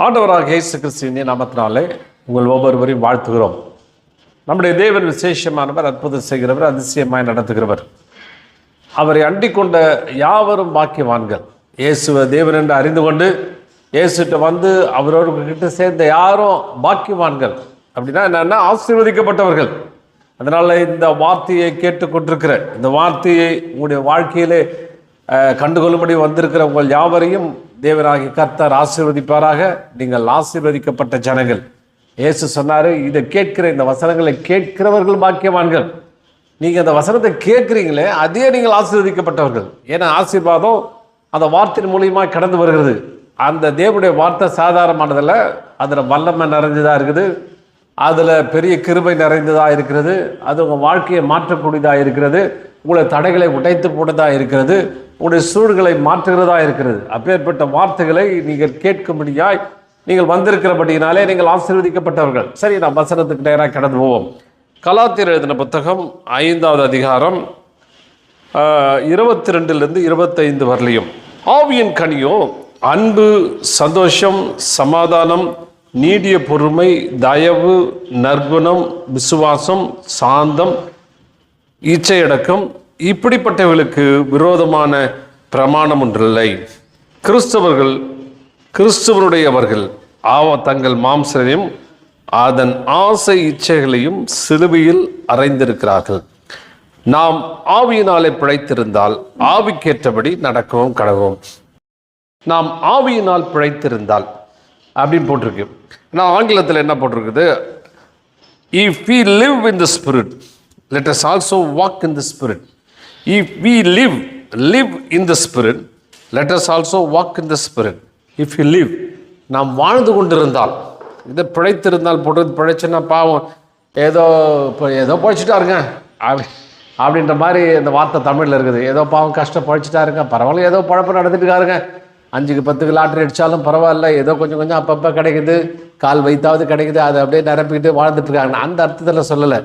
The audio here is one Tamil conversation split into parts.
ஆண்டவராக இயேசு கிறிஸ்துவின் நாமத்தினாலே உங்கள் ஒவ்வொருவரையும் வாழ்த்துகிறோம். நம்முடைய தேவன் விசேஷமானவர், அற்புதம் செய்கிறவர், அதிசயமாய் நடத்துகிறவர். அவரை அண்டிக் கொண்ட யாவரும் பாக்கியவான்கள். இயேசுவை தேவன் என்று அறிந்து கொண்டு இயேசுகிட்ட வந்து அவரோடு கிட்ட சேர்ந்த யாரும் பாக்கியவான்கள். அப்படின்னா என்னன்னா ஆசீர்வதிக்கப்பட்டவர்கள். அதனால் இந்த வார்த்தையை கேட்டுக்கொண்டிருக்கிற, இந்த வார்த்தையை உங்களுடைய வாழ்க்கையிலே கண்டுகொள்ளும்படி வந்திருக்கிற உங்கள் யாவரையும் தேவனாகிய கர்த்தர் ஆசீர்வதிப்பாராக. நீங்கள் ஆசீர்வதிக்கப்பட்ட ஜனங்கள். இயேசு சொன்னார், இதை கேட்கிற, இந்த வசனங்களை கேட்கிறவர்கள் பாக்கியவான்கள். நீங்கள் அந்த வசனத்தை கேட்குறீங்களே, அதே நீங்கள் ஆசீர்வதிக்கப்பட்டவர்கள். ஏன்னா ஆசீர்வாதம் அந்த வார்த்தையின் மூலியமாக கடந்து வருகிறது. அந்த தேவனுடைய வார்த்தை சாதாரணமானதில், அதில் வல்லமை நிறைஞ்சதாக இருக்குது, அதில் பெரிய கிருபை நிறைந்ததாக இருக்கிறது, அது உங்கள் வாழ்க்கையை மாற்றக்கூடியதாக இருக்கிறது, உங்களை தடைகளை உடைத்து போட்டதாக இருக்கிறது, உங்களுடைய சூழ்களை மாற்றுகிறதா இருக்கிறது. அப்பேற்பட்ட வார்த்தைகளை நீங்கள் கேட்கும்படியாய் நீங்கள் வந்திருக்கிறபடினாலே நீங்கள் ஆசீர்வதிக்கப்பட்டவர்கள். சரி, நாம் வசனத்துக்கு நேராக கடந்து போவோம். கலாத்தியர் எழுதின புத்தகம் 5வது அதிகாரம் 22 25 வரலையும். ஆவியின் கனியோ அன்பு, சந்தோஷம், சமாதானம், நீடிய பொறுமை, தயவு, நற்குணம், விசுவாசம், சாந்தம், இச்சையடக்கம். இப்படிப்பட்டவர்களுக்கு விரோதமான பிரமாணம் ஒன்றில்லை. கிறிஸ்தவருடையவர்கள் தங்கள் மாம்சரையும் அதன் ஆசை இச்சைகளையும் சிலுவையில் அறைந்திருக்கிறார்கள். நாம் ஆவியினாலே பிழைத்திருந்தால் ஆவிக்கேற்றபடி நடக்கவும் கடவும். நாம் ஆவியினால் பிழைத்திருந்தால் அப்படின்னு போட்டிருக்கு. நான் ஆங்கிலத்தில் என்ன போட்டிருக்குது? If we live in the Spirit, let us also walk in the Spirit. If we live in the Spirit, let us also walk in the Spirit. If we live, நாம் வாழ்ந்து கொண்டிருந்தால், இதை பிழைத்திருந்தால் போட்டு பிழைச்சுன்னா பாவம் ஏதோ பழிச்சிட்டாருங்க அப்படின்ற மாதிரி இந்த வார்த்தை தமிழில் இருக்குது. ஏதோ பாவம் கஷ்டம் பழிச்சிட்டாருங்க, பரவாயில்ல, ஏதோ பழப்பம் நடந்துட்டு இருக்காருங்க, 5க்கு 10க்கு லாட்ரி அடித்தாலும் பரவாயில்ல, ஏதோ கொஞ்சம் அப்பப்போ கிடைக்குது, கால் வைத்தாவது கிடைக்குது, அதை அப்படியே நிரப்பிக்கிட்டு வாழ்ந்துட்டு இருக்காங்க. அந்த அர்த்தத்தில் சொல்லலை.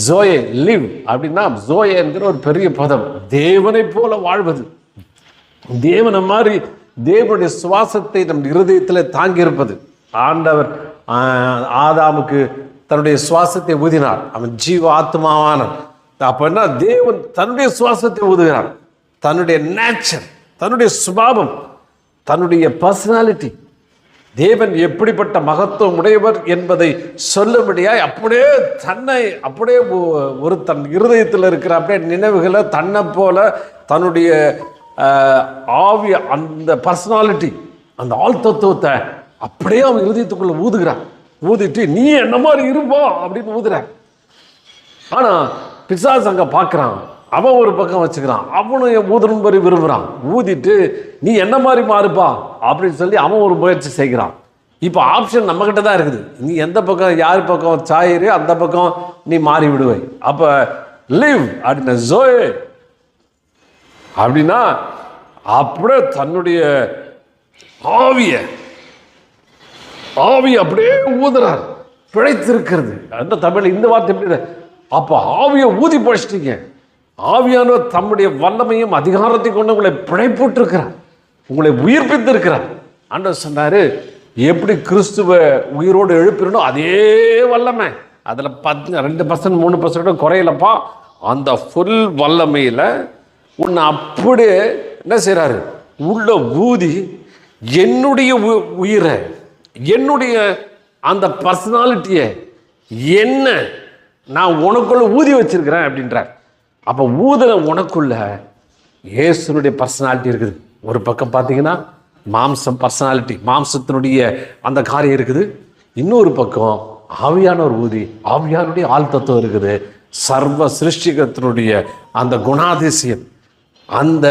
ஜோயே, லிவ் அப்படின்னா ஜோயே என்கிற ஒரு பெரிய பதம். தேவனை போல வாழ்வது, தேவனை மாதிரி தேவனுடைய சுவாசத்தை நம் இருதயத்தில் தாங்கியிருப்பது. ஆண்டவர் ஆதாமுக்கு தன்னுடைய சுவாசத்தை ஊதினார், அவன் ஜீவ ஆத்மாவானான். அப்படின்னா தேவன் தன்னுடைய சுவாசத்தை ஊதுகிறார். தன்னுடைய நேச்சர், தன்னுடைய சுபாவம், தன்னுடைய பர்சனாலிட்டி, தேவன் எப்படிப்பட்ட மகத்துவம் உடையவர் என்பதை சொல்லும்படியாய் அப்படியே ஒரு தன் இருதயத்தில் இருக்கிற அப்படியே நினைவுகளை தன்னை போல தன்னுடைய ஆவிய அந்த பர்சனாலிட்டி, அந்த ஆழ்த்தத்துவத்தை அப்படியே அவன் இருதயத்துக்குள்ள ஊதுகிறான். ஊதிட்டு நீ என்ன மாதிரி இருப்பா அப்படின்னு ஊதுறான். ஆனால் பிசாசு அங்கே பார்க்குறான், அவன் ஒரு பக்கம் வச்சுக்கிறான், அவனும் ஊதணும் மாதிரி விரும்புகிறான். ஊதிட்டு நீ என்ன மாதிரி மாறுப்பா அப்படின்னு சொல்லி அவன் ஒரு முயற்சி செய்கிறான். இப்போ ஆப்ஷன் நம்மக்கிட்ட தான் இருக்குது. நீ எந்த பக்கம், யார் பக்கம் சாயிரு, அந்த பக்கம் நீ மாறி விடுவாய். அப்ப லிவ் அப்படின்னா ஜோயே அப்படின்னா அப்படியே தன்னுடைய ஆவிய அப்படியே ஊதுறார். பிழைத்திருக்கிறது அந்த தமிழ் இந்த வார்த்தை எப்படி? அப்ப ஆவியை ஊதி பழிச்சிட்டீங்க. ஆவியானவர் தம்முடைய வல்லமையும் அதிகாரத்தை கொண்டு உங்களை பிழைப்போட்டு இருக்கிறார், உங்களை உயிர்ப்பித்து இருக்கிறார். ஆண்டவர் சொன்னாரு, எப்படி கிறிஸ்துவ உயிரோடு எழுப்பிடணும் அதே வல்லமை அதில் 2% 3% குறையலப்பா. அந்த ஃபுல் வல்லமையில் உன்னை அப்படியே என்ன செய்கிறாரு, உள்ள ஊதி என்னுடைய உயிரை, என்னுடைய அந்த பர்சனாலிட்டியை என்ன நான் உனக்குள்ள ஊதி வச்சிருக்கிறேன் அப்படின்றார். அப்போ ஊதின உனக்குள்ள இயேசுனுடைய பர்சனாலிட்டி இருக்குது. ஒரு பக்கம் பார்த்தீங்கன்னா மாம்சம் பர்சனாலிட்டி, மாம்சத்தினுடைய அந்த காரியம் இருக்குது. இன்னொரு பக்கம் ஆவியானவர் ஊதி ஆவியானுடைய ஆள் தத்துவம் இருக்குது. சர்வ சிருஷ்டிகத்தினுடைய அந்த குணாதிசயம், அந்த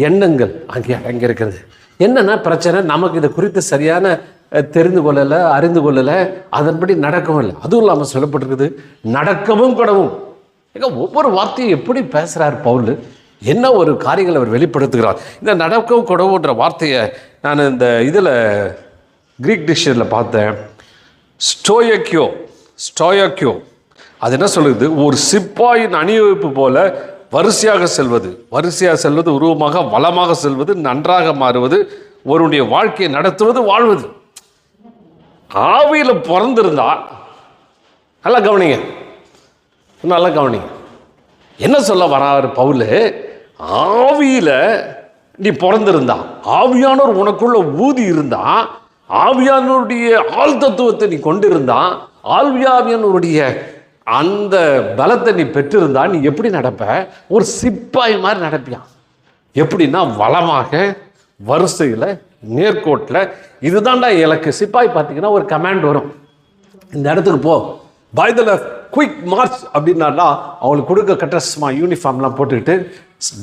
எண்ணங்கள் அங்கே இருக்கிறது. என்னென்ன பிரச்சனை, நமக்கு இதை குறித்து சரியான தெரிந்து கொள்ளலை, அறிந்து கொள்ளலை, அதன்படி நடக்கவும் இல்லை. அதுவும் இல்லாமல் சொல்லப்பட்டிருக்குது நடக்கவும் கூடவும். ஒவ்வொரு வார்த்தையும் எப்படி பேசுகிறார் பவுல், என்ன ஒரு காரியங்களை அவர் வெளிப்படுத்துகிறார். இந்த நடக்கவும் கூடவுன்ற வார்த்தையை நான் இந்த இதில் கிரீக் டிக்ஷனரியில் பார்த்தேன். ஸ்டோயக்கியோ அது என்ன சொல்லுது, ஒரு சிப்பாயின் அணிவகுப்பு போல வரிசையாக செல்வது, உருவமாக வளமாக செல்வது, நன்றாக மாறுவது, ஒருவனுடைய வாழ்க்கையை நடத்துவது, வாழ்வது. ஆவியில் பிறந்திருந்தா நல்லா கவனிங்க, நல்லா கவனிங்க. என்ன சொல்ல வராரு பவுல், ஆவியில் நீ பிறந்திருந்தா, ஆவியானோர் உனக்குள்ள ஊதி இருந்தா, ஆவியானோருடைய ஆள் தத்துவத்தை நீ கொண்டிருந்தா, ஆவியானோருடைய அந்த பலத்தை நீ பெற்றிருந்தா, நீ எப்படி நடப்ப? ஒரு சிப்பாய் மாதிரி நடப்பியான். எப்படின்னா வளமாக, வரிசையில், நேர்கோட்டில். இதுதான்டா இலக்கு. சிப்பாய் பார்த்தீங்கன்னா ஒரு கமாண்ட் வரும், இந்த இடத்துக்கு போ, by the left, quick march அப்படின்னாடா அவங்களுக்கு கொடுக்க கட்டஸ்மா யூனிஃபார்ம்லாம் போட்டுக்கிட்டு,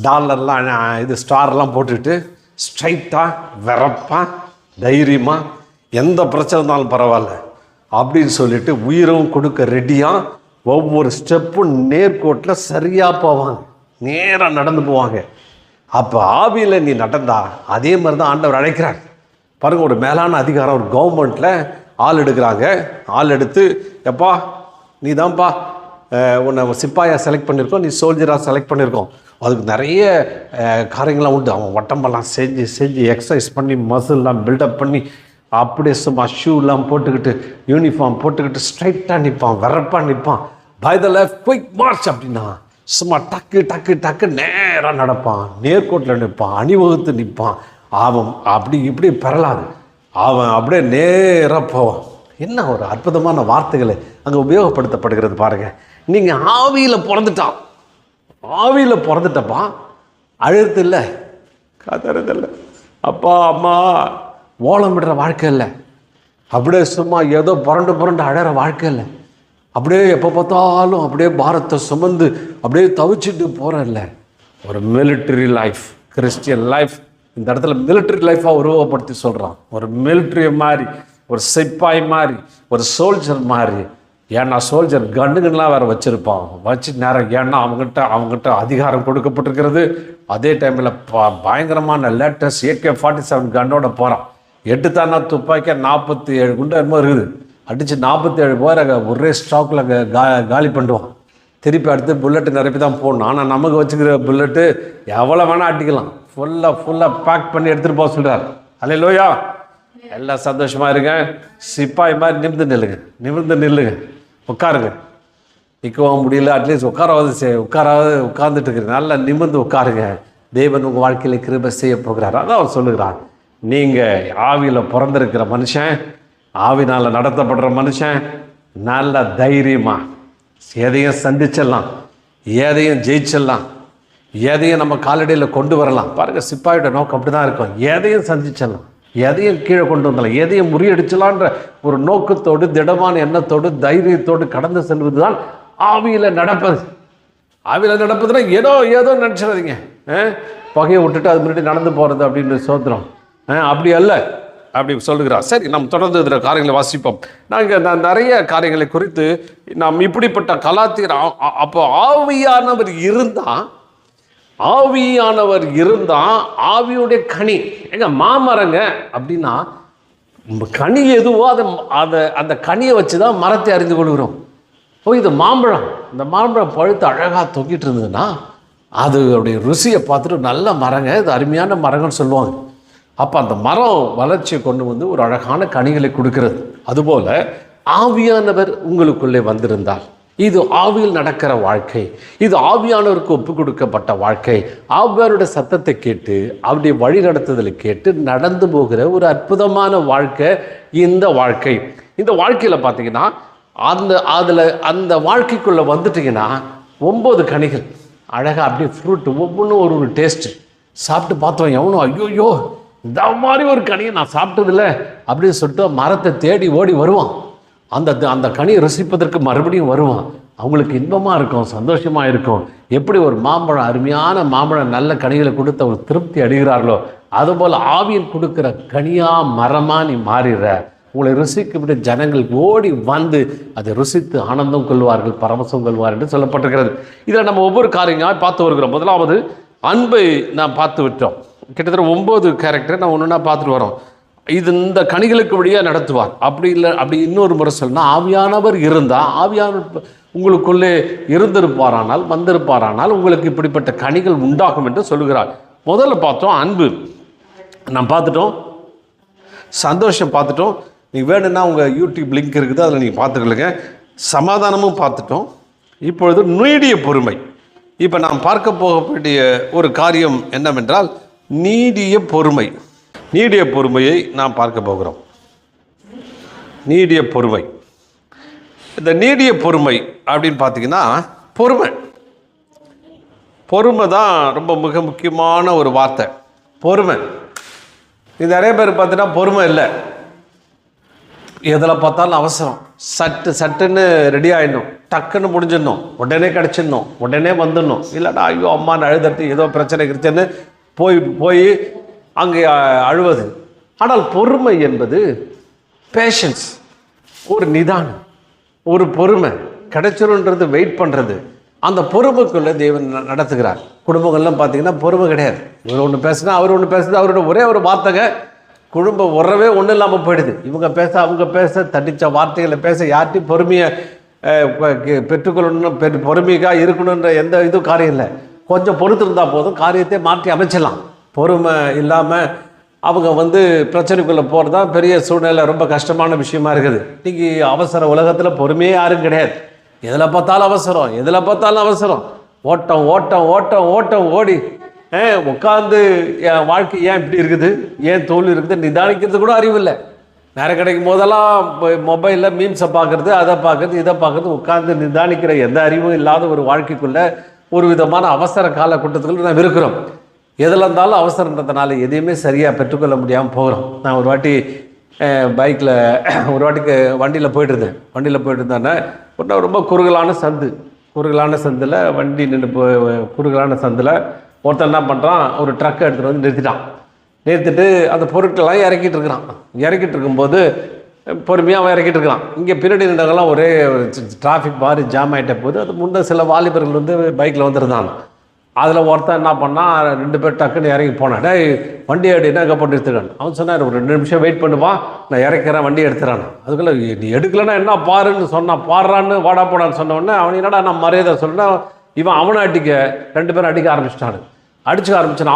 டாலர்லாம் இது ஸ்டார்லாம் போட்டுக்கிட்டு, ஸ்ட்ரைட்டாக வெறப்பாக தைரியமாக எந்த பிரச்சனை இருந்தாலும் பரவாயில்ல அப்படின்னு சொல்லிட்டு உயிரும் கொடுக்க ரெடியாக ஒவ்வொரு ஸ்டெப்பும் நேர்கோட்டில் சரியாக போவாங்க, நேராக நடந்து போவாங்க. அப்போ ஆவியில் நீ நடந்தா அதே மாதிரி தான் ஆண்டவர் அழைக்கிறார். பாருங்கள், ஒரு மேலான அதிகாரம், ஒரு கவர்மெண்ட்டில் ஆள் எடுக்கிறாங்க. ஆள் எடுத்து, எப்பா நீ தான்ப்பா உன்னை சிப்பாயாக செலக்ட் பண்ணியிருக்கோம், நீ சோல்ஜராக செலக்ட் பண்ணியிருக்கோம். அதுக்கு நிறைய காரியங்கள்லாம் உண்டு. அவன் உடம்பெல்லாம் செஞ்சு எக்ஸசைஸ் பண்ணி மசில்லாம் பில்டப் பண்ணி அப்படியே சும்மா ஷூலாம் போட்டுக்கிட்டு யூனிஃபார்ம் போட்டுக்கிட்டு ஸ்ட்ரைட்டாக நிற்பான், வெறப்பாக நிற்பான். By the left quick march அப்படின்னா சும்மா டக்கு டக்கு டக்கு நேராக நடப்பான், நேர்கோட்டில் நிற்பான், அணிவகுத்து நிற்பான். அவன் அப்படி இப்படி பெறலாது, அவன் அப்படியே நேராக போவான். என்ன ஒரு அற்புதமான வார்த்தைகளை அங்கே உபயோகப்படுத்தப்படுகிறது பாருங்கள். நீங்கள் ஆவியில் பிறந்துட்டப்பா, அழுது இல்லை, கதறதில்லை, அப்பா அம்மா ஓலம் விடுற வாழ்க்கை இல்லை, அப்படியே சும்மா ஏதோ புரண்டு அழற வாழ்க்கை இல்லை, அப்படியே எப்போ பார்த்தாலும் அப்படியே பாரத்தை சுமந்து அப்படியே தவிச்சிட்டு போகிறல்ல. ஒரு மிலிட்ரி லைஃப், கிறிஸ்டியன் லைஃப் இந்த இடத்துல மிலிட்ரி லைஃபாக உருவப்படுத்தி சொல்கிறான். ஒரு மிலிட்ரி மாதிரி, ஒரு சிப்பாய் மாதிரி, ஒரு சோல்ஜர் மாதிரி. ஏன்னா சோல்ஜர் கன்னுகள்லாம் வேறு வச்சுருப்பான், வச்சு நேரம். ஏன்னா அவங்ககிட்ட அதிகாரம் கொடுக்கப்பட்டிருக்கிறது. அதே டைமில் பயங்கரமான லேட்டஸ்ட் AK-47 கன்னோட போகிறான். எடுத்தானா துப்பாக்கியா 47 குண்டு என்னமோ இருக்குது, அடித்து 47 பேர் ஒரே ஸ்டாக்கில் காலி பண்ணுவான். திருப்பி அடுத்து புல்லட்டு நிரப்பி தான் போடணும். ஆனால் நமக்கு வச்சுக்கிற புல்லட்டு எவ்வளோ வேணால் அடிக்கலாம், ஃபுல்லாக பேக் பண்ணி எடுத்துகிட்டு போக சொல்கிறார். அல்லேலூயா, எல்லாம் சந்தோஷமாக இருங்க. சிப்பாய் மாதிரி நிமிர்ந்து நில்லுங்க, உட்காருங்க. நிற்கவும் முடியல, அட்லீஸ்ட் உட்கார்ந்துட்டு இருக்கிறேன், நல்லா நிமிர்ந்து உட்காருங்க. தேவன் உங்கள் வாழ்க்கையில் கிருபை செய்ய போகிறார். அதான் அவர் சொல்லுகிறார், நீங்கள் ஆவியில் பிறந்திருக்கிற மனுஷன், ஆவினால் நடத்தப்படுற மனுஷன், நல்ல தைரியமாக எதையும் சந்திச்சிடலாம், எதையும் ஜெயிச்சிடலாம், எதையும் நம்ம காலடியில் கொண்டு வரலாம். பாருங்கள், சிப்பாயோட நோக்கம் அப்படி தான் இருக்கும். எதையும் சந்திச்சிடலாம், எதையும் கீழே கொண்டு வந்தலாம், எதையும் முறியடிச்சலான்ற ஒரு நோக்கத்தோடு, திடமான எண்ணத்தோடு, தைரியத்தோடு கடந்து செல்வது தான் ஆவியில் நடப்பது. ஆவியில் நடப்பதுன்னா ஏதோ நினச்சிடாதீங்க, பகையை விட்டுட்டு அது முன்னாடி நடந்து போகிறது அப்படின்னு சோத்திரம். அப்படி அல்ல. அப்படி சொல்லுகிறார். சரி, நாம் தொடர்ந்து இதில் காரியங்களை வாசிப்போம். நான் நிறைய காரியங்களை குறித்து நாம் இப்படிப்பட்ட கலாத்திர அப்போ ஆவியானவர் இருந்தால் ஆவியுடைய கனி எங்க மாமரங்க அப்படின்னா கனி எதுவோ அந்த கனியை வச்சு தான் மரத்தை அறிந்து கொள்கிறோம். இது மாம்பழம், இந்த மாம்பழம் பழுத்து அழகாக தொங்கிட்டு இருந்ததுன்னா அதோடைய ருசியை பார்த்துட்டு நல்ல மரங்க, இது அருமையான மரங்கன்னு சொல்லுவாங்க. அப்போ அந்த மரம் வளர்ச்சியை கொண்டு வந்து ஒரு அழகான கனிகளை கொடுக்கிறது. அதுபோல் ஆவியானவர் உங்களுக்குள்ளே வந்திருந்தால் இது ஆவியில் நடக்கிற வாழ்க்கை, இது ஆவியானவருக்கு ஒப்பு கொடுக்கப்பட்ட வாழ்க்கை. ஆவியானுடைய சத்தத்தை கேட்டு அவருடைய வழி நடத்துதலை கேட்டு நடந்து போகிற ஒரு அற்புதமான வாழ்க்கை இந்த வாழ்க்கை. இந்த வாழ்க்கையில் பார்த்தீங்கன்னா அந்த வாழ்க்கைக்குள்ளே வந்துட்டிங்கன்னா 9 கனிகள் அழகாக அப்படியே ஃப்ரூட் ஒவ்வொன்றும் ஒரு டேஸ்ட்டு. சாப்பிட்டு பார்த்தோம், எவனும் ஐயோ இந்த மாதிரி ஒரு கனியை நான் சாப்பிட்டதில்ல அப்படின்னு சொல்லிட்டு மரத்தை தேடி ஓடி வருவான். அந்த கனியை ருசிப்பதற்கு மறுபடியும் வருவான். அவங்களுக்கு இன்பமாக இருக்கும், சந்தோஷமாக இருக்கும். எப்படி ஒரு மாம்பழம், அருமையான மாம்பழம் நல்ல கனிகளை கொடுத்து அவங்க திருப்தி அடைகிறார்களோ அதுபோல் ஆவியில் கொடுக்குற கனியாக மரமாக நீ மாறிடுற. உங்களை ருசிக்கப்பட்ட ஜனங்கள் ஓடி வந்து அதை ருசித்து ஆனந்தம் கொள்வார்கள், பரவசம் கொள்வார் என்று சொல்லப்பட்டிருக்கிறது. இதில் நம்ம ஒவ்வொரு காரியங்களாக பார்த்து வருகிறோம். முதலாவது அன்பை நாம் பார்த்து விட்டோம். கிட்டத்தட்ட 9 கேரக்டர் நான் ஒன்றுனா பார்த்துட்டு வரோம். இந்த கனிகளுக்கு வழியாக நடத்துவார். அப்படி இன்னொரு முறை சொன்னால் ஆவியானவர் இருந்தால், ஆவியானவர் உங்களுக்குள்ளே இருந்திருப்பாரானால், வந்திருப்பாரானால் உங்களுக்கு இப்படிப்பட்ட கனிகள் உண்டாகும் என்று சொல்லுகிறார். முதல்ல பார்த்தோம் அன்பு, நாம் பார்த்துட்டோம். சந்தோஷம் பார்த்துட்டோம். நீங்கள் வேணும்னா உங்கள் யூடியூப் லிங்க் இருக்குது, அதில் நீங்கள் பார்த்துக்கலுங்க. சமாதானமும் பார்த்துட்டோம். இப்பொழுது நீடிய பொறுமை. இப்போ நாம் பார்க்க போகக்கூடிய ஒரு காரியம் என்னவென்றால் நீடிய பொறுமை. நீடிய பொறுமையை நாம் பார்க்க போகிறோம். நீடிய பொறுமை. இந்த நீடிய பொறுமை அப்படின்னு பார்த்தீங்கன்னா பொறுமை தான் ரொம்ப மிக முக்கியமான ஒரு வார்த்தை. பொறுமை. இது நிறைய பேர் பார்த்தீங்கன்னா பொறுமை இல்லை. எதில் பார்த்தாலும் அவசரம், சட்டுன்னு ரெடி ஆகிடணும், டக்குன்னு முடிஞ்சிடணும், உடனே கிடச்சிடணும், உடனே வந்துடணும். இல்லைடா ஐயோ அம்மான்னு அழுதட்டு ஏதோ பிரச்சனை கிடைச்சுன்னு போய் அங்கே அழுவது. ஆனால் பொறுமை என்பது பேஷன்ஸ், ஒரு நிதானம், ஒரு பொறுமை. கிடைச்சிருன்றது வெயிட் பண்ணுறது. அந்த பொறுமைக்குள்ளே தேவன் நடத்துகிறார். குடும்பங்கள்லாம் பார்த்தீங்கன்னா பொறுமை கிடையாது. இவர் ஒன்று பேசுனா அவர் ஒன்று பேசுது, அவரோட ஒரே ஒரு வார்த்தைங்க குடும்ப உறவே ஒன்றும் இல்லாமல் போயிடுது. இவங்க பேச அவங்க பேச தட்டிச்ச வார்த்தைகளை பேச யார்ட்டையும் பொறுமையை பெற்றுக்கொள்ளணும், பொறுமையாக இருக்கணுன்ற எந்த இதுவும் காரியம் இல்லை. கொஞ்சம் பொறுத்து இருந்தால் போதும், காரியத்தை மாற்றி அமைச்சிடலாம். பொறுமை இல்லாமல் அவங்க பிரச்சனைக்குள்ளே போகிறது தான் பெரிய சூழ்நிலை, ரொம்ப கஷ்டமான விஷயமா இருக்குது. இன்றைக்கி அவசர உலகத்தில் பொறுமையே யாரும் கிடையாது. எதில் பார்த்தாலும் அவசரம், ஓட்டம் ஓட்டம் ஓட்டம் ஓட்டம் ஓடி உட்காந்து என் வாழ்க்கை ஏன் இப்படி இருக்குது, ஏன் தோல்வி இருக்குது நிதானிக்கிறது கூட அறிவில்லை. நேரம் கிடைக்கும் போதெல்லாம் மொபைலில் மீம்ஸை பார்க்குறது, அதை பார்க்குறது, இதை பார்க்குறது, உட்காந்து நிதானிக்கிற எந்த அறிவும் இல்லாத ஒரு வாழ்க்கைக்குள்ளே ஒரு விதமான அவசர காலகட்டத்துக்குள்ள நாம் இருக்கிறோம். எதில் இருந்தாலும் அவசரன்றதுனால எதையுமே சரியாக பெற்றுக்கொள்ள முடியாமல் போகிறோம். நான் ஒரு வாட்டி பைக்கில் வண்டியில் போயிட்டு இருந்தேன்னா ரொம்ப குறுகலான சந்தில் வண்டி நின்று குறுகலான சந்தில் ஒருத்தர் என்ன பண்ணுறான், ஒரு ட்ரக்கை எடுத்துகிட்டு வந்து நிறுத்திட்டு அந்த பொருட்கள்லாம் இறக்கிட்டு இருக்கும்போது பொறுமையாக அவன் இறக்கிட்டு இருக்கிறான். இங்கே பின்னாடி நின்றவங்களாம் ஒரே டிராஃபிக் மாதிரி ஜாம் ஆகிட்ட போது அது முன்னே சில வாலிபர்கள் பைக்கில் வந்துருந்தாங்க. அதில் ஒருத்தன் என்ன பண்ணால் 2 பேர் டக்குன்னு இறங்கி போனான். வண்டி எடுனா எங்கே போட்டு எடுத்துக்கான். அவன் சொன்னார், ஒரு 2 நிமிஷம் வெயிட் பண்ணுவா, நான் இறக்கிறேன், வண்டி எடுத்துறான். அதுக்குள்ளே நீ எடுக்கலைன்னா என்ன பாருன்னு சொன்னான். பாடுறான்னு வாடா போடான்னு சொன்ன உடனே அவன் என்னடா நான் மரியாதை சொன்னேன். அவனை அடிக்க 2 பேரும் அடிக்க ஆரம்பிச்சான்.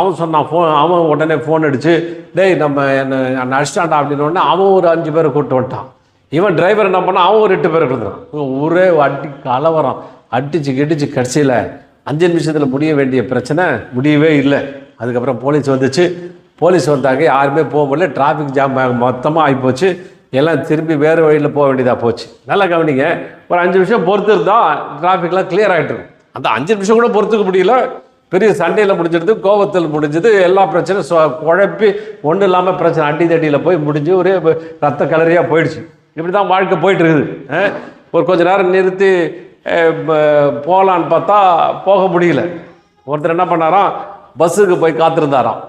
அவன் சொன்னான், அவன் உடனே ஃபோன் அடிச்சு, டேய் நம்ம என்ன அடிச்சிட்டான்டா அப்படின்னோடனே அவன் ஒரு 5 பேரை கூப்பிட்டு வந்துட்டான். இவன் டிரைவர் என்ன பண்ணான், அவன் ஒரு 8 பேரை கொடுத்துறான். ஒரே கலவரம், அடிச்சு கடைசியில் 5 நிமிஷத்தில் முடிய வேண்டிய பிரச்சனை முடியவே இல்லை. அதுக்கப்புறம் போலீஸ் வந்தாங்க, யாருமே போக முடியல. டிராஃபிக் ஜாம் மொத்தமாக ஆகிப்போச்சு. எல்லாம் திரும்பி வேறு வழியில் போக வேண்டியதாக போச்சு. நல்லா கவனிங்க, ஒரு 5 நிமிஷம் பொறுத்து இருந்தால் டிராஃபிக்லாம் கிளியர் ஆகிட்டு இருக்கும். அந்த 5 நிமிஷம் கூட பொறுத்துக்க முடியல. பெரிய சண்டையில் முடிஞ்சிடுது, கோபத்தில் முடிஞ்சது, எல்லா பிரச்சனையும் குழப்பி ஒன்றும் இல்லாமல் பிரச்சனை அடித்தடியில் போய் முடிஞ்சு ஒரே ரத்த கலரியாக போயிடுச்சு. இப்படி தான் வாழ்க்கை போயிட்டு இருக்குது. ஒரு கொஞ்ச நேரம் நிறுத்தி போகலான்னு பார்த்தா போக முடியல. ஒருத்தர் என்ன பண்ணாராம், பஸ்ஸுக்கு போய் காத்திருந்தாராம்.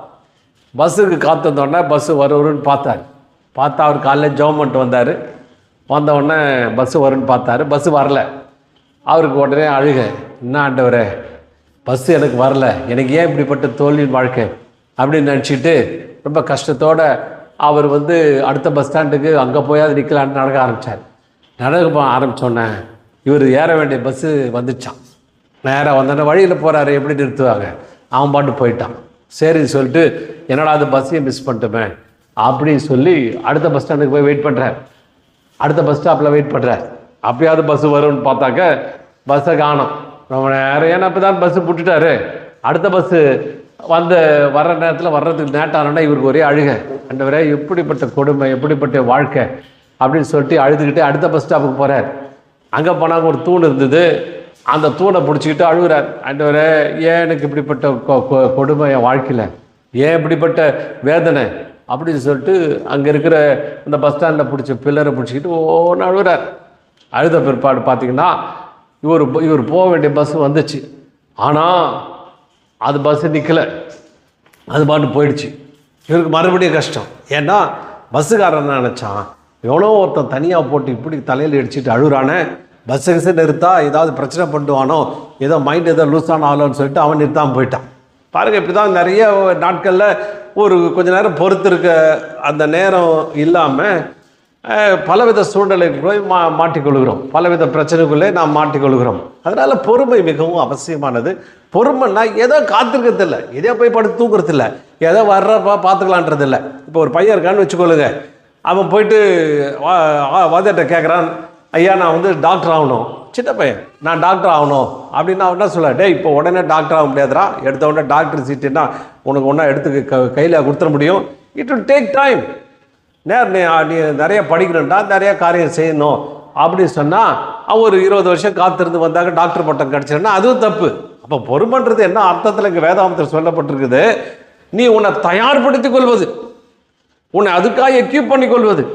பஸ்ஸுக்கு காத்திருந்தோடனே பஸ்ஸு வருன்னு பார்த்தார். பார்த்தா அவர் காலையில் ஜெபம் பண்ணிட்டு வந்தார். வந்த உடனே பஸ்ஸு வரும்னு பார்த்தாரு, பஸ்ஸு வரல. அவருக்கு உடனே அழுக, என்ன ஆண்டவரே பஸ்ஸு எனக்கு வரல, எனக்கு ஏன் இப்படிப்பட்ட தோல்வியின் வாழ்க்கை அப்படின்னு நினச்சிட்டு ரொம்ப கஷ்டத்தோடு அவர் அடுத்த பஸ் ஸ்டாண்டுக்கு அங்கே போயாவது நிற்கலான்னு நடக்க ஆரம்பித்தார். நடக்க ஆரம்பித்தோன்னே இவர் ஏற வேண்டிய பஸ்ஸு வந்துச்சான். நேராக வந்தோடனே வழியில் போகிறாரு, எப்படி நிறுத்துவாங்க, அவன் பாட்டு போயிட்டான். சரின்னு சொல்லிட்டு என்னடா அது பஸ்ஸையும் மிஸ் பண்ணிட்டோமே அப்படின்னு சொல்லி அடுத்த பஸ் ஸ்டாண்டுக்கு போய் வெயிட் பண்ணுறார். அடுத்த பஸ் ஸ்டாப்பில் வெயிட் பண்ணுறார். அப்பயாவது பஸ்ஸு வரும்னு பார்த்தாக்க பஸ்ஸை காணோம். ரொம்ப நேரம், ஏன்னா இப்போ தான் பஸ்ஸு விட்டுட்டாரு. அடுத்த பஸ்ஸு வர்ற நேரத்தில் வர்றதுக்கு நேட்டானோன்னா இவருக்கு ஒரே அழுக, ஆண்டவரே எப்படிப்பட்ட கொடுமை, எப்படிப்பட்ட வாழ்க்கை அப்படின்னு சொல்லிட்டு அழுதுகிட்டு அடுத்த பஸ் ஸ்டாப்புக்கு போகிறார். அங்கே போனாங்க, ஒரு தூண் இருந்தது. அந்த தூணை பிடிச்சிக்கிட்டு அழுகுறார், ஆண்டவரே ஏன் எனக்கு இப்படிப்பட்ட கொடுமை என் வாழ்க்கையில், ஏன் இப்படிப்பட்ட வேதனை அப்படின்னு சொல்லிட்டு அங்கே இருக்கிற இந்த பஸ் ஸ்டாண்டில் பிடிச்ச பில்லரை பிடிச்சிக்கிட்டு ஒன்று அழுகுறார். அழுத பிற்பாடு பார்த்திங்கன்னா இவர் போக வேண்டிய பஸ்ஸு வந்துச்சு. ஆனால் அது பஸ்ஸு நிற்கலை, அது பாட்டு போயிடுச்சு. இவருக்கு மறுபடியும் கஷ்டம். ஏன்னா பஸ்ஸுக்காரன் நினச்சான், எவ்வளோ ஒருத்தன் தனியாக போட்டு இப்படி தலையில் அடிச்சுட்டு அழுகுறானே, பஸ்ஸு நிறுத்தா ஏதாவது பிரச்சனை பண்ணுவானோ, ஏதோ மைண்ட் ஏதோ லூஸ் ஆனாலோன்னு சொல்லிட்டு அவன் நிறுத்தாமல் போயிட்டான். பாருங்கள், இப்படி தான் நிறைய நாட்களில் ஒரு கொஞ்ச நேரம் பொறுத்திருக்க அந்த நேரம் இல்லாமல் பலவித சூழ்நிலைக்கு போய் மாட்டிக்கொள்கிறோம், பலவித பிரச்சனைக்குள்ளே நாம் மாட்டிக்கொள்கிறோம். அதனால் பொறுமை மிகவும் அவசியமானது. பொறுமைன்னா ஏதோ காத்திருக்கிறதில்ல, எதோ போய் படுத்து தூங்குறதில்ல, ஏதோ வர்றப்ப பார்த்துக்கலான்றதில்லை. இப்போ ஒரு பையன் இருக்கான்னு வச்சுக்கொள்ளுங்க, அவன் போயிட்டு வாத்தியார்கிட்ட கேட்குறான், ஐயா நான் டாக்டர் ஆகணும், சின்ன பையன் நான் டாக்டர் ஆகணும் அப்படின்னா அவன் என்ன சொல்ல, டே இப்போ உடனே டாக்டர் ஆக முடியாதுடா, எடுத்த உடனே டாக்டர் சீட்டுன்னா உனக்கு ஒன்றா எடுத்து கையில் கொடுத்துட முடியும், இட் வில் டேக் டைம், நீ நிறைய படிக்கணும்டா, நிறைய காரியம் செய்யணும் அப்படின்னு சொன்னால் அவன் ஒரு 20 வருஷம் காத்திருந்து வந்தாங்க டாக்டர் பட்டம் கிடச்சிருன்னா அதுவும் தப்பு. அப்போ பொறுமைன்றது என்ன அர்த்தத்தில் இங்கே வேதாந்தத்தில் சொல்லப்பட்டிருக்குது, நீ உன்னை தயார்படுத்திக் கொள்வது, உன்னை அதுக்காக எக்யூப் பண்ணிக்கொள்வது,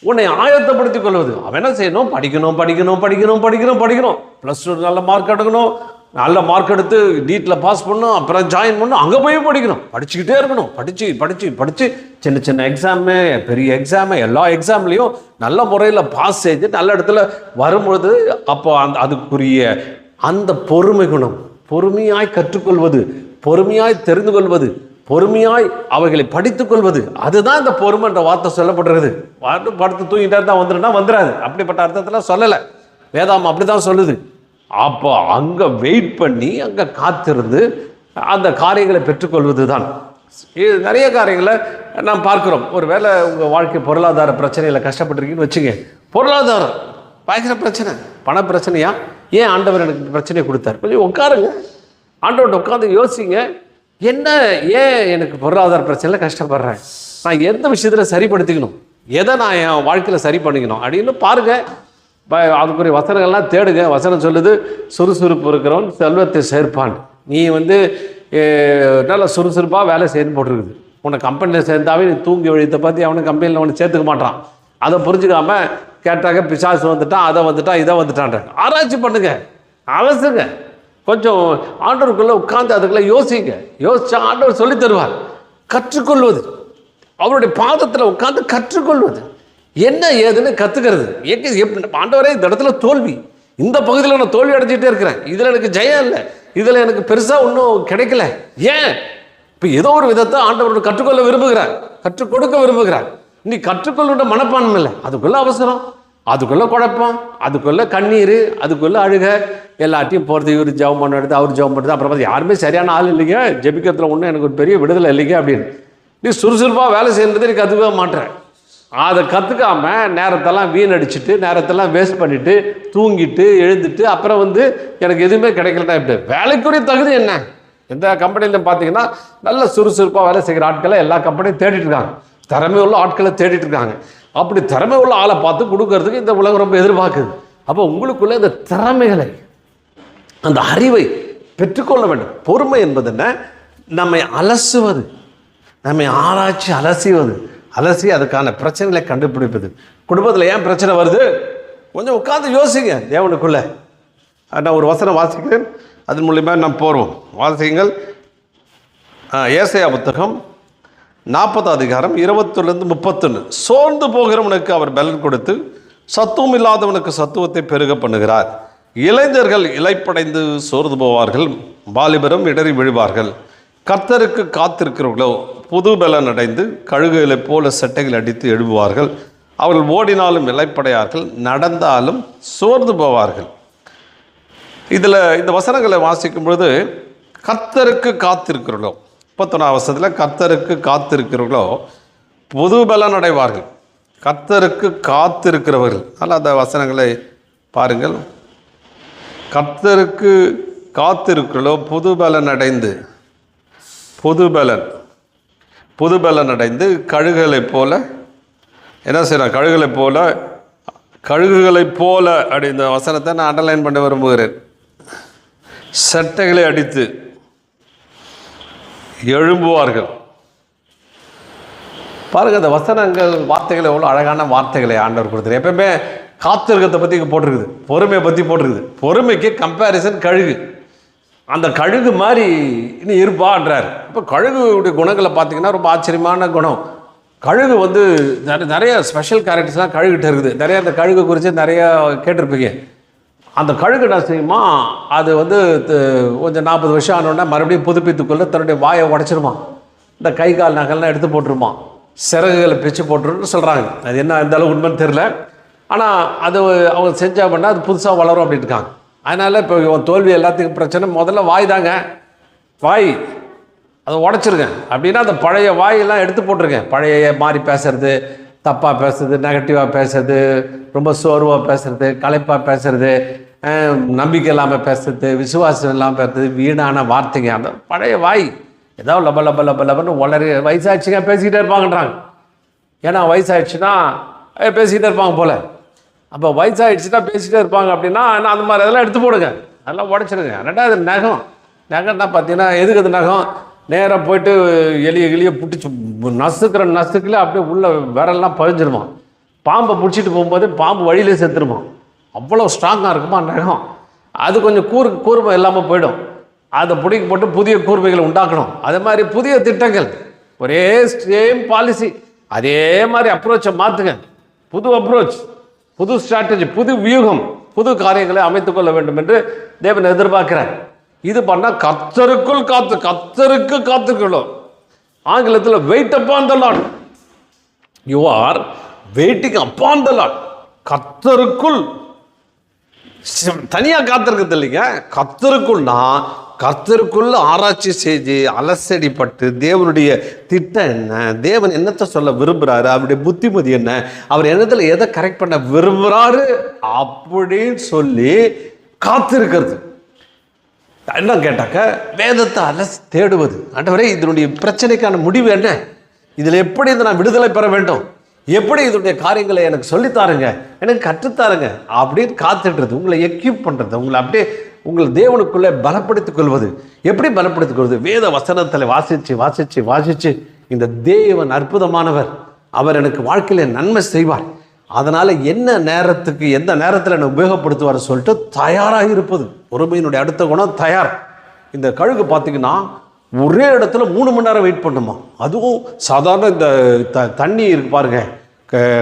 உன்னை ஆயத்தப்படுத்திக் கொள்வது. அவன் என்ன செய்யணும், படிக்கணும் படிக்கணும் படிக்கணும் படிக்கணும் படிக்கணும், +2 நல்ல மார்க் எடுக்கணும், நல்ல மார்க் எடுத்து நீட்டில் பாஸ் பண்ணணும், அப்புறம் ஜாயின் பண்ணணும், அங்கே போய் படிக்கணும், படிச்சுக்கிட்டே இருக்கணும், படித்து படித்து படித்து சின்ன சின்ன எக்ஸாமு பெரிய எக்ஸாமு எல்லா எக்ஸாம்லேயும் நல்ல முறையில் பாஸ் செய்து நல்ல இடத்துல வரும்பொழுது அப்போ அதுக்குரிய அந்த பொறுமை குணம், பொறுமையாய் கற்றுக்கொள்வது, பொறுமையாய் தெரிந்து கொள்வது, பொறுமையாய் அவைகளை படித்துக் கொள்வது, அதுதான் இந்த பொறுமைன்ற வார்த்தை சொல்லப்படுறது. படுத்து தூங்கிட்டா தான் வந்துடுனா வந்துடாது, அப்படிப்பட்ட அர்த்தத்தில் சொல்லலை. வேதாம் அப்படி தான் சொல்லுது. அப்போ அங்கே வெயிட் பண்ணி அங்கே காத்திருந்து அந்த காரியங்களை பெற்றுக்கொள்வது தான். இது நிறைய காரியங்களை நாம் பார்க்குறோம். ஒரு வேளை உங்கள் வாழ்க்கை பொருளாதார பிரச்சனையில் கஷ்டப்பட்டுருக்கீங்கன்னு வச்சுங்க, பொருளாதாரம் பயங்கர பிரச்சனை, பண பிரச்சனையா, ஏன் ஆண்டவர் எனக்கு பிரச்சனையை கொடுத்தார், கொஞ்சம் உட்காருங்க, ஆண்டவர்கிட்ட உட்காந்து யோசிங்க, என்ன ஏன் எனக்கு பொருளாதார பிரச்சனையில் கஷ்டப்படுறேன், நான் எந்த விஷயத்தில் சரிப்படுத்திக்கணும், எதை நான் என் வாழ்க்கையில் சரி பண்ணிக்கணும் அப்படின்னு பாருங்கள். அதுக்குரிய வசனங்கள்லாம் தேடுங்க. வசனம் சொல்லுது, சுறுசுறுப்பு இருக்கிறவன் செல்வத்தை சேர்ப்பான். நீ நல்லா சுறுசுறுப்பாக வேலை செய்யணும் போட்டிருக்குது. உன்னை கம்பெனியில் சேர்ந்தாவே நீ தூங்கி வழித்தை பார்த்து அவனை கம்பெனியில் அவனை சேர்த்துக்க மாட்டான். அதை புரிஞ்சுக்காம கேட்டாக்க பிசாசு வந்துட்டான், அதை வந்துட்டான், இதை வந்துட்டான்ற ஆராய்ச்சி பண்ணுங்க, அவசியங்க. கொஞ்சம் ஆண்டவருக்குள்ளே உட்காந்து அதுக்குள்ளே யோசிச்சா ஆண்டவர் சொல்லி தருவார். கற்றுக்கொள்வது, அவருடைய பாதத்தில் உட்காந்து கற்றுக்கொள்வது, என்ன ஏதுன்னு கற்றுக்கிறது. ஆண்டவரே இந்த இடத்துல தோல்வி, இந்த பகுதியில் நான் தோல்வி அடைஞ்சிட்டே இருக்கிறேன், இதில் எனக்கு ஜெயம் இல்லை, இதில் எனக்கு பெருசாக ஒன்றும் கிடைக்கல, ஏன் இப்போ ஏதோ ஒரு விதத்தை ஆண்டவரோட கற்றுக்கொள்ள விரும்புகிறார், கற்றுக் கொடுக்க விரும்புகிறார். நீ கற்றுக்கொள்ளுன்ற மனப்பான்மை இல்லை, அதுக்குள்ளே அவசரம், அதுக்குள்ளே குழப்பம், அதுக்குள்ளே கண்ணீர், அதுக்குள்ளே அழுக, எல்லாத்தையும் போகிறது, இவர் ஜெபம் பண்ணுறது, அவர் ஜெபம் பண்ணுறது, அப்புறம் பார்த்து யாருமே சரியான ஆள் இல்லைங்க, ஜெபிக்கிறதுல ஒன்றும் எனக்கு ஒரு பெரிய விடுதலை இல்லைங்க அப்படின்னு நீ சுறுசுறுப்பாக வேலை செய்யறது நீ கற்றுக்கவே மாட்டேன். அதை கற்றுக்காம நேரத்தெல்லாம் வீணடிச்சுட்டு, நேரத்தெல்லாம் வேஸ்ட் பண்ணிவிட்டு, தூங்கிட்டு எழுந்துட்டு அப்புறம் எனக்கு எதுவுமே கிடைக்கலன்னா எப்படி? வேலைக்குரிய தகுதி என்ன? எந்த கம்பெனியில் பார்த்தீங்கன்னா நல்ல சுறுசுறுப்பாக வேலை செய்கிற ஆட்களை எல்லா கம்பெனியும் தேடிட்டு இருக்காங்க, திறமை உள்ள ஆட்களை தேடிட்டு இருக்காங்க. அப்படி திறமை உள்ள ஆளை பார்த்து கொடுக்கறதுக்கு இந்த உலகம் ரொம்ப எதிர்பார்க்குது. அப்போ உங்களுக்குள்ள இந்த திறமைகளை, அந்த அறிவை பெற்றுக்கொள்ள வேண்டும். பொறுமை என்பது என்ன? நம்மை அலசுவது, நம்மை ஆராய்ச்சி அலசி அதுக்கான பிரச்சனைகளை கண்டுபிடிப்பது. குடும்பத்தில் ஏன் பிரச்சனை வருது கொஞ்சம் உட்காந்து யோசிங்க தேவனுக்குள்ள. நான் ஒரு வசனம் வாசிக்கிறேன், அதன் மூலியமாக நாம் போகிறோம். வாசிங்கள். ஏசாயா புத்தகம் 40:21-31. சோர்ந்து போகிறவனுக்கு அவர் பலன் கொடுத்து சத்துவம் இல்லாதவனுக்கு சத்துவத்தை பெருக பண்ணுகிறார். இளைஞர்கள் இளைப்படைந்து சோர்ந்து போவார்கள், வாலிபரும் இடறி விழுவார்கள். கர்த்தருக்கு காத்திருக்கிறவர்களோ புது பலன் அடைந்து கழுகுகளைப் போல செட்டைகள் அடித்து எழுப்புவார்கள். அவர்கள் ஓடினாலும் இளைப்படையார்கள், நடந்தாலும் சோர்ந்து போவார்கள். இதில் இந்த வசனங்களை வாசிக்கும் பொழுது கர்த்தருக்கு காத்திருக்கிறவர்களோ, 31 வசனத்தில் கர்த்தருக்கு காத்திருக்கிறவர்களோ புது பலன் அடைவார்கள். கர்த்தருக்கு காத்திருக்கிறவர்கள், அதனால் அந்த வசனங்களை பாருங்கள். கர்த்தருக்கு காத்திருக்கிறவர்களோ புது பலன் அடைந்து கழுகுகளைப் போல என்ன செய்யணும்? கழுகுகளைப் போல அப்படி இந்த வசனத்தை நான் அண்டர்லைன் பண்ண விரும்புகிறேன். செட்டைகளை அடித்து எழும்புவார்கள். பாருங்கள், இந்த வசனங்கள் வார்த்தைகள் எவ்வளோ அழகான வார்த்தைகளை ஆண்டவர் கொடுத்துரு. எப்பவுமே காத்திருக்கிறத பற்றி போட்டிருக்குது, பொறுமையை பற்றி போட்டிருக்குது. பொறுமைக்கு கம்பேரிசன் கழுகு. அந்த கழுகு மாதிரி இனி இருப்பான்றார். இப்போ கழுகுடைய குணங்களை பார்த்தீங்கன்னா ரொம்ப ஆச்சரியமான குணம். கழுகு வந்து நிறைய ஸ்பெஷல் கேரக்டர்ஸ்லாம் கழுகிட்ட இருக்குது. நிறைய அந்த கழுகு குறித்து நிறையா கேட்டிருப்பீங்க. அந்த கழுகு என்ன செய்யுமா, அது வந்து கொஞ்சம் 40 வருஷம் ஆனோடனே மறுபடியும் புதுப்பித்துக்குள்ள தன்னுடைய வாயை உடச்சிருமா, இந்த கை கால் நகல்லாம் எடுத்து போட்டுருமா, சிறகுகளை பிச்சு போட்டுருன்னு சொல்கிறாங்க. அது என்ன எந்த அளவுக்கு உண்மைன்னு தெரில. ஆனால் அது அவங்க செஞ்சா பண்ணால் அது புதுசாக வளரும் அப்படின்னு இருக்காங்க. அதனால் இப்போ தோல்வி எல்லாத்துக்கும் பிரச்சனை முதல்ல வாய் தாங்க. வாய் அதை உடச்சிருங்க அப்படின்னா அந்த பழைய வாயெல்லாம் எடுத்து போட்டிருக்கேன். பழைய மாதிரி பேசுறது, தப்பாக பேசுறது, நெகட்டிவாக பேசுறது, ரொம்ப சோர்வாக பேசுறது, களைப்பாக பேசுறது, நம்பிக்கை இல்லாமல் பேசுறது, விசுவாசம் இல்லாமல் பேசுறது, வீணான வார்த்தைங்க. அந்த பழைய வாய் ஏதோ லபன்னு வளர வயசாகிடுச்சுங்க பேசிக்கிட்டே இருப்பாங்கன்றாங்க. ஏன்னா வயசாகிடுச்சுன்னா பேசிக்கிட்டே இருப்பாங்க போல். அப்போ வயசாகிடுச்சுன்னா பேசிகிட்டே இருப்பாங்க அப்படின்னா அந்த மாதிரி அதெல்லாம் எடுத்து போடுங்க, அதெல்லாம் உடச்சிடுங்க. ரெண்டாவது நகம்னா பார்த்தீங்கன்னா எதுக்கு அது நகம்? நேராக போய்ட்டு எலியை பிடிச்சி நசுக்கில் அப்படியே உள்ள விரல்லாம் பழிஞ்சிருமா. பாம்பை பிடிச்சிட்டு போகும்போது பாம்பு வழியிலே செத்துருமா. அவ்வளோ ஸ்ட்ராங்காக இருக்குமா நகம். அது கொஞ்சம் கூர்மை இல்லாமல் போயிடும். அதை பிடிக்க போட்டு புதிய கூர்மைகளை உண்டாக்கணும். அதே மாதிரி புதிய திட்டங்கள், ஒரே சேம் பாலிசி, அதே மாதிரி அப்ரோச்சை மாற்றுங்க. புது அப்ரோச், புது ஸ்ட்ராட்டஜி, புது வியூகம், புது காரியங்களை அமைத்துக்கொள்ள வேண்டும் என்று தேவன் எதிர்பார்க்கிறார். இது பண்ணால் கர்த்தருக்கு காத்திருக்கணும். ஆங்கிலத்தில் wait upon the Lord. You are waiting upon the Lord. கர்த்தருக்குள் தனியாக காத்திருக்கிறது இல்லைங்க. கர்த்தருக்குள்ள ஆராய்ச்சி செஞ்சு அலசடிப்பட்டு தேவனுடைய திட்டம் என்ன, தேவன் என்னத்தை சொல்ல விரும்புகிறாரு, அவருடைய புத்திமதி என்ன, அவர் என்னத்தில் எதை கரெக்ட் பண்ண விரும்புகிறாரு அப்படின்னு சொல்லி காத்திருக்கிறது. என்ன கேட்டாக்க வேதத்தை அலசி தேடுவது. ஆண்டவரே, இதனுடைய பிரச்சனைக்கான முடிவு என்ன, இதில் எப்படி இதை நான் விடுதலை பெற வேண்டும், எப்படி இதனுடைய காரியங்களை எனக்கு சொல்லித்தாருங்க, எனக்கு கற்றுத்தாருங்க அப்படின்னு காத்துடுறது. உங்களை எக்யூப் பண்ணுறது, உங்களை அப்படியே உங்களை தேவனுக்குள்ளே பலப்படுத்திக் கொள்வது. எப்படி பலப்படுத்திக் கொள்வது? வேத வசனத்தில் வாசித்து இந்த தேவன் அற்புதமானவர், அவர் எனக்கு வாழ்க்கையில் நன்மை செய்வார், அதனால் என்ன நேரத்துக்கு எந்த நேரத்தில் என்னை உபயோகப்படுத்துவார் சொல்லிட்டு தயாராக இருப்பது. பொறுமையினுடைய அடுத்த குணம் தயார். இந்த கழுகு பார்த்திங்கன்னா ஒரே இடத்துல 3 மணி நேரம் வெயிட் பண்ணுமா. அதுவும் சாதாரண இந்த தண்ணி இருக்கு பாருங்க,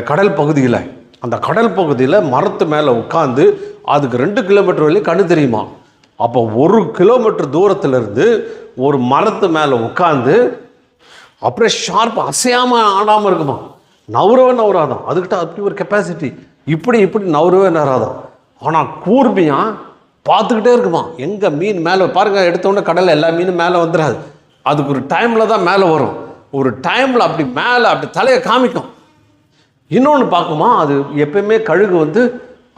கடல் பகுதியில், அந்த கடல் பகுதியில் மரத்து மேலே உட்காந்து அதுக்கு 2 கிலோமீட்டர் வரையும் கண்ணு தெரியுமா. அப்போ 1 கிலோமீட்டர் தூரத்துலேருந்து ஒரு மரத்து மேலே உட்காந்து அப்படியே ஷார்ப் அசையாமல் ஆடாமல் இருக்குமா. நவராதான், அதுக்கிட்ட அப்படி ஒரு கெப்பாசிட்டி. இப்படி நவரவே நவராதான். ஆனால் கூர்மையாக பார்த்துக்கிட்டே இருக்குமா. எங்கே மீன் மேலே பாருங்கள், எடுத்தோடனே கடலில் எல்லா மீனும் மேலே வந்துடாது. அதுக்கு ஒரு டைமில் தான் மேலே வரும். ஒரு டைமில் அப்படி மேலே அப்படி தலையை காமிக்கும். இன்னொன்று பார்க்குமா, அது எப்பயுமே கழுகு வந்து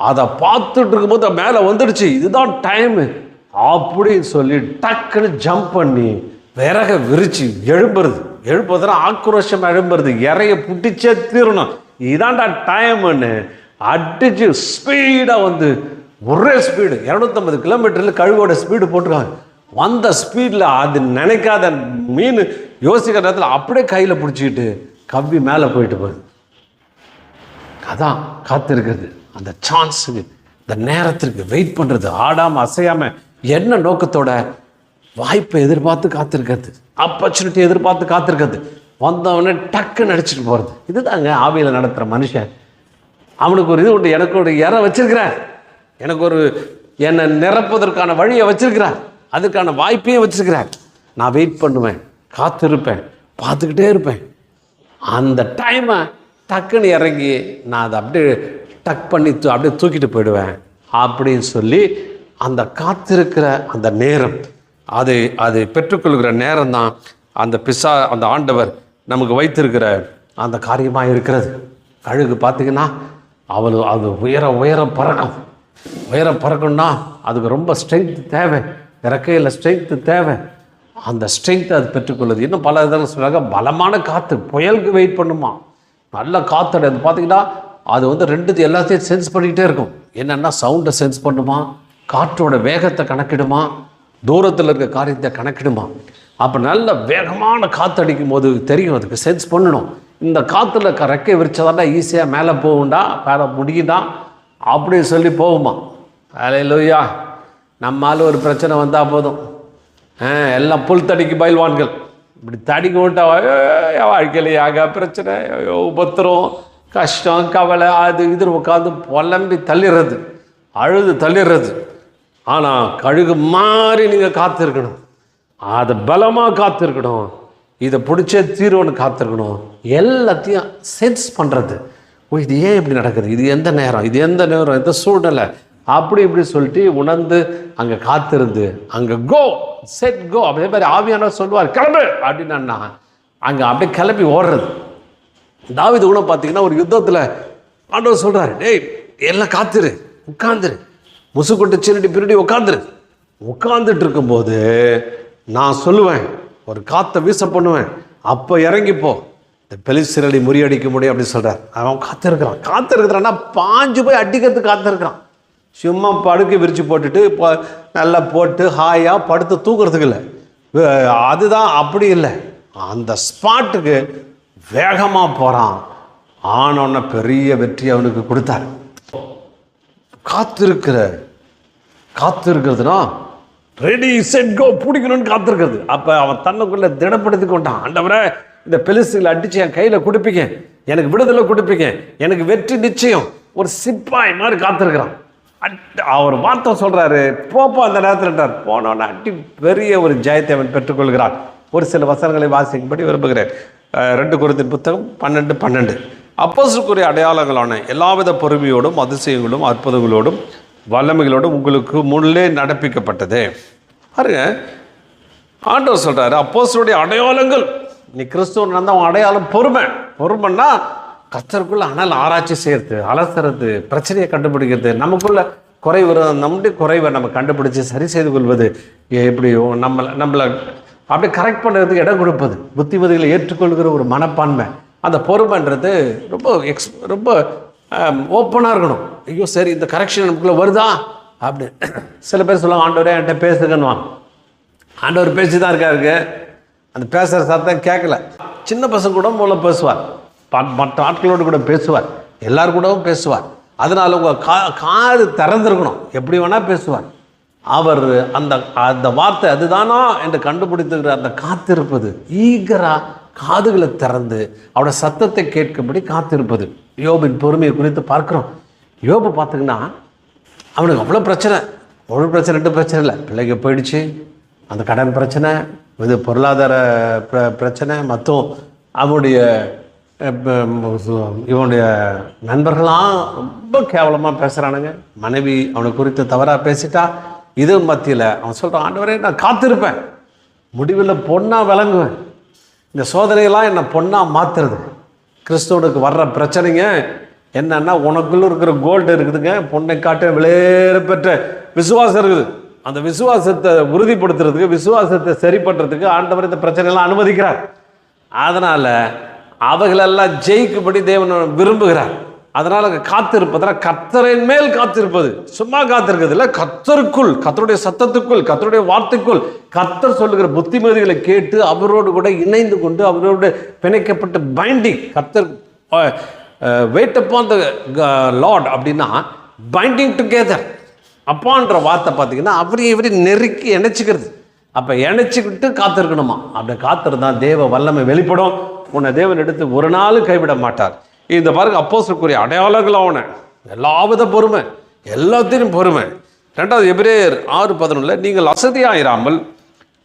அதை பார்த்துட்டு இருக்கும்போது மேலே வந்துடுச்சு, இதுதான் டைமு அப்படின்னு சொல்லி டக்குன்னு ஜம்ப் பண்ணி விறக விரிச்சு எழுப்புறதுனா ஆக்ரோஷம் எழும்புறது, இறைய பிடிச்சே தீரணும், இதான்டா டைமுன்னு அடிச்சு ஸ்பீடாக வந்து ஒரே ஸ்பீடு 250 கிலோமீட்டரில் கழுகோட ஸ்பீடு போட்டிருக்காங்க. வந்த ஸ்பீடில் அது நினைக்காத மீன் யோசிக்கிற நேரத்தில் அப்படியே கையில் பிடிச்சிக்கிட்டு கவ்வி மேலே போயிட்டு போகுது. அதான் காத்திருக்கிறது, அந்த சான்ஸுக்கு, இந்த நேரத்திற்கு வெயிட் பண்ணுறது, ஆடாமல் அசையாமல் என்ன நோக்கத்தோட வாய்ப்பை எதிர்பார்த்து காத்திருக்கிறது, ஆப்பர்ச்சுனிட்டி எதிர்பார்த்து காத்திருக்கிறது. வந்தவொடனே டக்குன்னு அடிச்சுட்டு போகிறது. இதுதாங்க ஆவியில் நடத்துகிற மனுஷன். அவனுக்கு ஒரு இது உண்டு, எனக்கு ஒரு இறை வச்சிருக்கிறார், எனக்கு ஒரு என்னை நிரப்புவதற்கான வழியை வச்சிருக்கிறார், அதுக்கான வாய்ப்பையும் வச்சிருக்கிறார். நான் வெயிட் பண்ணுவேன், காத்திருப்பேன், பார்த்துக்கிட்டே இருப்பேன். அந்த டைமை டக்குன்னு இறங்கி நான் அதை அப்படியே டக் பண்ணி அப்படியே தூக்கிட்டு போயிடுவேன் அப்படின்னு சொல்லி அந்த காத்திருக்கிற அந்த நேரம், அது பெற்றுக்கொள்கிற நேரம் தான் அந்த ஆண்டவர் நமக்கு வைத்திருக்கிற அந்த காரியமாக இருக்கிறது. கழுகு பார்த்திங்கன்னா அது உயரம் பறக்கணும்னா அதுக்கு ரொம்ப ஸ்ட்ரென்த் தேவை, இறக்கையில் ஸ்ட்ரென்த்து தேவை. அந்த ஸ்ட்ரென்த்தை அது பெற்றுக்கொள்ளுது. இன்னும் பல இதில் சொல்கிறாங்க, பலமான காற்று, புயலுக்கு வெயிட் பண்ணுமா, நல்ல காற்று. அது பார்த்திங்கன்னா அது ரெண்டு எல்லாத்தையும் சென்ஸ் பண்ணிக்கிட்டே இருக்கும். என்னென்னா சவுண்டை சென்ஸ் பண்ணுமா, காற்றோட வேகத்தை கணக்கிடுமா, தூரத்தில் இருக்க காரியத்தை கணக்கிடுமா. அப்போ நல்ல வேகமான காற்று அடிக்கும் போது தெரியும், அதுக்கு சென்ஸ் பண்ணணும். இந்த காற்றுல ரெக்கை விரிச்சதாண்டா ஈஸியாக மேலே போகும்டா, மேலே முடியும்டா அப்படின்னு சொல்லி போகுமா. அல்லேலூயா. நம்மால் ஒரு பிரச்சனை வந்தால் போதும், எல்லாம் புல் தடிக்கு பயில்வான்கள், இப்படி தடிக்க விட்டா வாழ்க்கையிலேயாக பிரச்சனை, உபத்திரம், கஷ்டம், கவலை, அது இது உட்காந்து புலம்பி தள்ளிடுறது, அழுது தள்ளிடுறது. ஆனால் கழுகு மாதிரி நீங்கள் காத்திருக்கணும், அதை பலமாக காத்திருக்கணும், இதை பிடிச்சே தீர்வுன்னு காத்திருக்கணும். எல்லாத்தையும் சென்ஸ் பண்ணுறது, இது ஏன் இப்படி நடக்குது, இது எந்த நேரம், எந்த சூழ்நிலை, அப்படி இப்படி சொல்லிட்டு உணர்ந்து அங்கே காத்திருந்து அங்கே கோ செட் கோ. அதே மாதிரி ஆவியானவர் சொல்லுவார் கிளம்பு அப்படின்னா அங்கே அப்படியே கிளம்பி ஓடுறது. தாவீது கூட பார்த்தீங்கன்னா ஒரு யுத்தத்தில் ஆண்டவர் சொல்கிறாரு, டேய் எல்லாம் காத்துரு, உட்காந்துரு, முசுக்கொட்டு சின்னடி பின்னாடி உட்காந்துட்டு இருக்கும்போது நான் சொல்லுவேன், ஒரு காற்றை வீச பண்ணுவேன், அப்போ இறங்கிப்போ, இந்த பெலிஸ்தரை முறியடிக்க முடியும் அப்படின்னு சொல்கிறார். அவன் காத்திருக்கிறான்னா பாஞ்சு போய் அடிக்கிறதுக்கு காத்திருக்கிறான். சும்மா படுக்கை விரித்து போட்டுட்டு நல்லா போட்டு ஹாயாக படுத்து தூக்குறதுக்கு இல்லை, அதுதான் அப்படி இல்லை. அந்த ஸ்பாட்டுக்கு வேகமாக போகிறான். ஆனோன்ன பெரிய வெற்றி அவனுக்கு கொடுத்தார். காத்திருக்கிறதுனா ரெடி செட் கோ, பிடிக்கணும்னு காத்திருக்கிறது. அப்போ அவன் தன்னுக்குள்ளே திடப்படுத்தி கொண்டான். ஆண்டவரே, இந்த பெலிஸ்தரை அடித்து என் கையில் கொடுப்பீங்க, எனக்கு விடுதலை கொடுப்பீங்க, எனக்கு வெற்றி நிச்சயம். ஒரு சிப்பாய் மாதிரி காத்திருக்கிறான். அவர் வார்த்தை சொல்கிறாரு, போப்போ அந்த நேரத்தில் போனோன்னு அட்டி பெரிய ஒரு ஜெயத்தை அவன் பெற்றுக்கொள்கிறான். ஒரு சில வசனங்களை வாசிக்கும்படி விரும்புகிறேன். 2 கொரிந்தியர் புத்தகம் 12:12. அப்போஸ்தலருக்குரிய அடையாளங்களான எல்லாவித பொறுமையோடும் அதிசயங்களோடும் அற்புதங்களோடும் வல்லமைகளோடும் உங்களுக்கு முன்னே நடப்பிக்கப்பட்டது. பாருங்க, ஆண்டவர் சொல்கிறாரு அப்போஸ்தலருடைய அடையாளங்கள். நீ கிறிஸ்துவன் இருந்தால் அவன் அடையாளம் பொறுமைன்னா கர்த்தருக்குள்ள அனல் ஆராய்ச்சி செய்கிறது, அலசுறது, பிரச்சனையை கண்டுபிடிக்கிறது, நமக்குள்ள குறைவு, நம்முடைய குறைவை நம்ம கண்டுபிடிச்சி சரி செய்து கொள்வது, எப்படி நம்மளை அப்படியே கரெக்ட் பண்ணுறதுக்கு இடம் கொடுப்பது, புத்திமதிகளை ஏற்றுக்கொள்கிற ஒரு மனப்பான்மை. அந்த பொறுமைன்றது ரொம்ப ஓப்பனாக இருக்கணும். ஐயோ சரி, இந்த கரெக்ஷன் நமக்குள்ளே வருதா அப்படி. சில பேர் சொல்லுவாங்க, ஆண்டவரே என்கிட்ட பேசுங்கன்னுவாங்க. ஆண்டவர் பேசி தான் இருக்காருக்கு, அந்த பேசுகிற சத்தம் கேட்கல. சின்ன பசங்க கூட மூலம் பேசுவார், மற்ற ஆட்களோடு கூட பேசுவார், எல்லார் கூடவும் பேசுவார். அதனால் உங்கள் காது திறந்திருக்கணும், எப்படி வேணால் பேசுவார். அவர் அந்த வார்த்தை அதுதானா என்று கண்டுபிடித்துக்கிற அந்த காத்திருப்பது, ஈகராக காதுகளை திறந்து அவரோட சத்தத்தை கேட்கும்படி காத்திருப்பது. யோபின் பொறுமையை குறித்து பார்க்குறோம். யோபு பார்த்திங்கன்னா அவனுக்கு அவ்வளோ பிரச்சனை, ஒரு பிரச்சனை 2 பிரச்சனை இல்லை. பிள்ளைங்க போயிடுச்சு, அந்த கடன் பிரச்சனை, இது பொருளாதார பிரச்சனை, மற்றும் இவனுடைய நண்பர்களாம் ரொம்ப கேவலமாக பேசுகிறானுங்க. மனைவி அவனை குறித்து தவறாக பேசிட்டா. இது மத்தியில் அவன் சொல்கிறான், ஆண்டவரே நான் காத்திருப்பேன், முடிவில் பொண்ணாக விளங்குவேன், இந்த சோதனையெல்லாம் என்னை பொண்ணாக மாற்றுறது. கிறிஸ்துவனுக்கு வர்ற பிரச்சனைங்க என்னன்னா, உனக்குள்ளே இருக்கிற கோல்டு இருக்குதுங்க, பொண்ணை காட்ட விளையேற பெற்ற விசுவாசம் இருக்குது. அந்த விசுவாசத்தை உறுதிப்படுத்துறதுக்கு, விசுவாசத்தை சரி பண்ணுறதுக்கு ஆண்டவர் இந்த பிரச்சனையெல்லாம் அனுமதிக்கிறார். அதனால் அவைகளெல்லாம் ஜெயிக்கும்படி தேவன் விரும்புகிறார். அதனால் காத்திருப்பதனால் கர்த்தரின் மேல் காத்திருப்பது, சும்மா காத்திருக்கிறது இல்லை, கர்த்தருக்குள், கர்த்தருடைய சத்தத்துக்குள், கர்த்தருடைய வார்த்தைக்குள், கர்த்தர் சொல்லுகிற புத்திமதிகளை கேட்டு அவரோடு கூட இணைந்து கொண்டு அவரோடு பிணைக்கப்பட்டு பைண்டிங். கர்த்தர் வெயிட் அப்பான் த லார்ட் அப்படின்னா பைண்டிங் டுகெதர். அப்பான்ற வார்த்தை பார்த்தீங்கன்னா அவரையும் நெருக்கி இணைச்சிக்கிறது. அப்போ இணைச்சிக்கிட்டு காத்திருக்கணுமா. அப்படி காத்திருந்தா தேவ வல்லமை வெளிப்படும், உன்னை தேவன் எடுத்து ஒரு நாளும் கைவிட மாட்டார். இந்த பாருங்க, அப்போஸ்தலருக்குரிய அடையாளங்கள் அவனை எல்லாவித பொறுமை, எல்லாத்தையும் பொறுமை. 2 எபிரேயர் 6:11 நீங்கள் அசதியாயிராமல்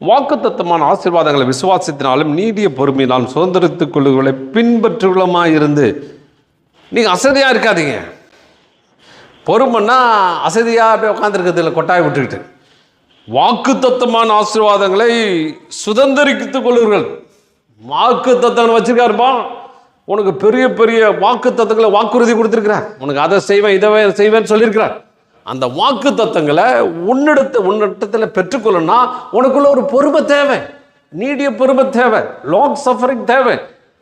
வாக்குத்தத்தமான ஆசீர்வாதங்களை விசுவாசத்தினாலும் நீடிய பொறுமையினாலும் சுதந்திரத்துக் கொள்ளுகளை பின்பற்றுகளுமாயிருந்து. நீங்கள் அசதியாக இருக்காதீங்க. பொறுமைன்னா அசதியாக அப்படியே உட்காந்துருக்கிறது இல்லை, கொட்டாய் விட்டுக்கிட்டு. வாக்குத்தத்தமான ஆசீர்வாதங்களை சுதந்திரித்துக் கொள்ளுங்கள். வாக்குத்தத்தம் வச்சிருக்காருப்பா, உனக்கு பெரிய பெரிய வாக்குத்தத்தங்களை வாக்குறுதி கொடுத்துருக்கிறார். உனக்கு அதை செய்வேன் இதை செய்வேன்னு சொல்லியிருக்கிறார். அந்த வாக்கு தத்தங்களை உன்னிடத்தில் பெற்றுக்கொள்ளணும்னா உனக்குள்ள ஒரு பொறுமை தேவை, நீடிய பொறுமை தேவை, லாங் சஃபரிங் தேவை.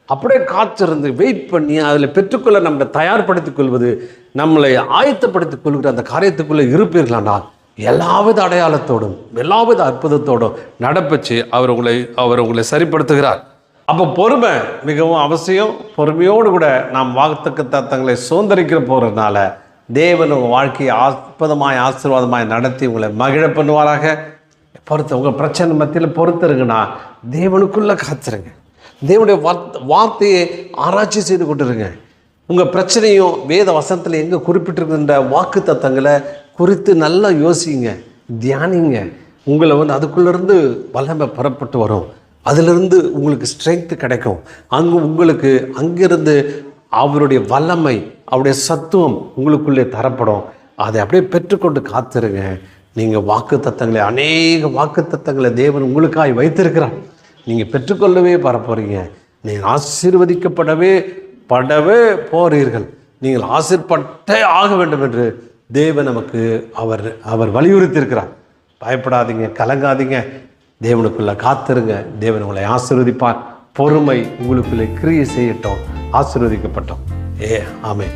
அப்படியே காத்திருந்து வெயிட் பண்ணி அதில் பெற்றுக்கொள்ள நம்மளை தயார்படுத்திக் கொள்வது, நம்மளை ஆயத்தப்படுத்திக் கொள்கிற அந்த காரியத்துக்குள்ளே இருப்பீர்களானால் எல்லாவித அடையாளத்தோடும் எல்லாவித அற்புதத்தோடும் நடப்பிச்சு அவர் உங்களை சரிப்படுத்துகிறார். அப்போ பொறுமை மிகவும் அவசியம். பொறுமையோடு கூட நாம் வாக்கு தத்தங்களை சுதந்திரிக்கிற போகிறதுனால தேவன் உங்கள் வாழ்க்கையை அற்புதமாய் ஆசீர்வாதமாய் நடத்தி உங்களை மகிழ பண்ணுவாராக. உங்கள் பிரச்சனை மத்தியில் பொறுத்துருங்கன்னா தேவனுக்குள்ளே காத்துருங்க. தேவனுடைய வார்த்தையை ஆராய்ச்சி செய்து கொண்டுருங்க. உங்கள் பிரச்சனையும் வேத வசனத்தில் எங்கே குறிப்பிட்டிருக்கின்ற வாக்கு தத்தங்களை குறித்து நல்லா யோசிங்க, தியானிங்க. உங்களை அதுக்குள்ளேருந்து வல்லமை புறப்பட்டு வரும். அதிலிருந்து உங்களுக்கு ஸ்ட்ரென்த்து கிடைக்கும். உங்களுக்கு அங்கிருந்து அவருடைய வல்லமை, அவருடைய சத்துவம் உங்களுக்குள்ளே தரப்படும். அதை அப்படியே பெற்றுக்கொண்டு காத்துருங்க. நீங்கள் வாக்கு தத்தங்களை, அநேக வாக்கு தத்தங்களை தேவன் உங்களுக்காக வைத்திருக்கிறார். நீங்கள் பெற்றுக்கொள்ளவே போகிறீங்க. நீங்கள் ஆசீர்வதிக்கப்படவே போகிறீர்கள். நீங்கள் ஆசீர்வதிப்பட்டே ஆக வேண்டும் என்று தேவன் நமக்கு அவர் வலியுறுத்தியிருக்கிறார். பயப்படாதீங்க, கலங்காதீங்க, தேவனுக்குள்ளே காத்திருங்க. தேவன் உங்களை ஆசீர்வதிப்பார். பொறுமை உங்களுக்குள்ளே கிரியை செய்யட்டும். ஆசீர்வதிக்கப்பட்டோம். ஆமென்.